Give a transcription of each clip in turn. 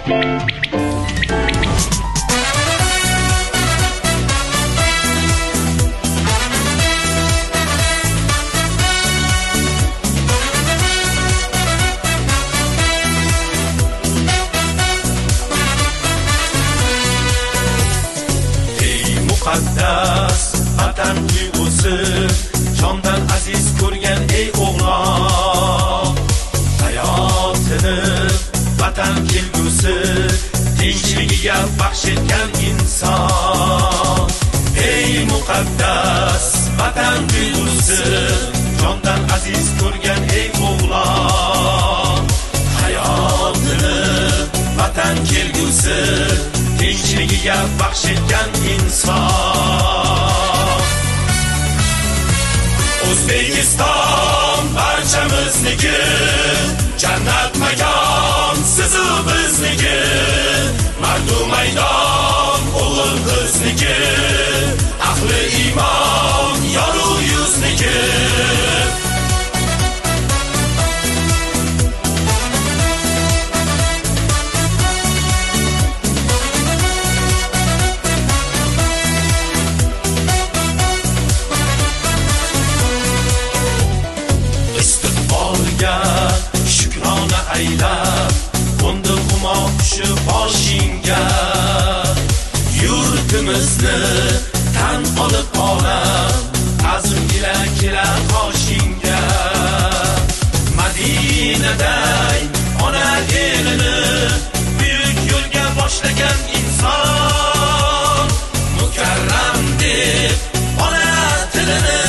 Muqaddas vatan tuyg'usi, jondan aziz ko'rgan ey o'g'lon, hayotini vatan kelgusi, tinchligiga baxsh etgan inson. Ey muqaddas vatan tuyg'usi, jondan aziz ko'rgan ey o'g'lon, hayotini vatan kelgusi, tinchligiga baxsh etgan inson. O'zbekiston barchamizniki, jannat makon sizu bizniki, mardu maydon o'g'il qizniki, ahli iymon yoru yuzniki. Shukrona aylab, qo'ndi humo qushi boshingga, yurtimizni tan olib olam, azm ila kelar qoshingga. Madinaday ona elini buyuk yo'lga boshlagan inson, mukarram deb ona tilini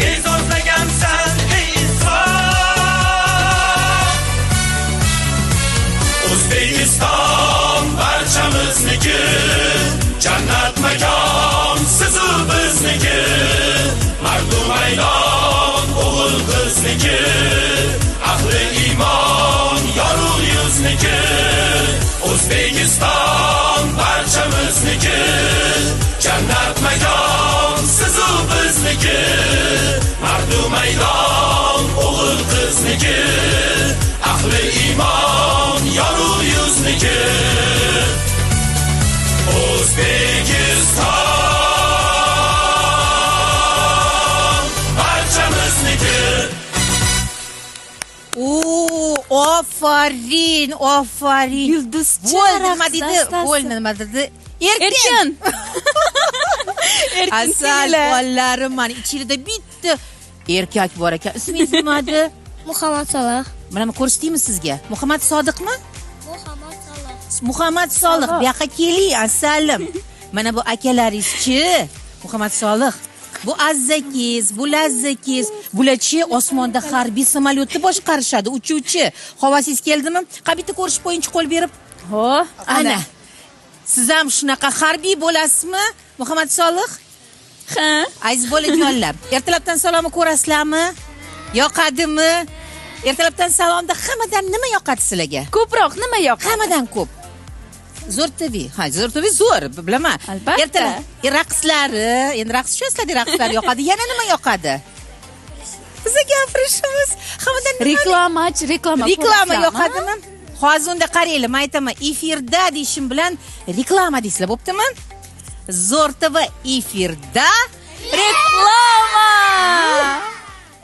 e'zozlagansan ey O'zbekiston barchamizniki, jannat makon sizu bizniki, mardu maydon o'g'il qizniki, ahli iymon yoru yuzniki. O'zbekiston barchamizniki, jannat makon sizu bizniki, mardu maydon o'g'il qizniki, ahli iymon yoru yuzniki. O'zbekiston barchamizniki. Aferin, aferin. Yulduzcha nima dedi? Nima dedi? Erkin. Asal bollarim, mana ichida bitta erkak bor ekan. Ismingiz nima edi? Muhammad Saloh. Mana ko'rsatdingmi sizga? Muhammad Sodiqmi? Muhammad Saloh. Muhammad Solih, bu yoqqa keling, assalim. Mana bu akalaringizchi, Muhammad Solih. Bu azzakiz, bu lazzakiz, bularchi osmonda harbiy samolyotni boshqarishadi, uchuvchi. Havosingiz keldimi? Bitta ko'rishib qo'yingchi qo'l berib. Ana. Siz ham shunaqa harbiy bo'lasizmi, Muhammad Solih? Ha. Aziz bolajonlar, ertalabdan salomni ko'rasizlarmi? Yoqadimi? Ertalabdan salomda hammadan nima yoqadi sizlarga? Ko'proq nima yoqadi? Hammadan ko'p. Zo'rtavi. Ha, zo'rtavi zo'r, bilaman. Albatta. Ertalab raqslari, endi raqs tushasizlar, raqslar yoqadi. Yana nima yoqadi? Bizga gapirishimiz hammadan reklama yoqadimi? Hozir unda qaranglar, men aytaman, efirda deyishim bilan reklama deysizlar, bo'ptimi? Zo'rtavi efirda reklama.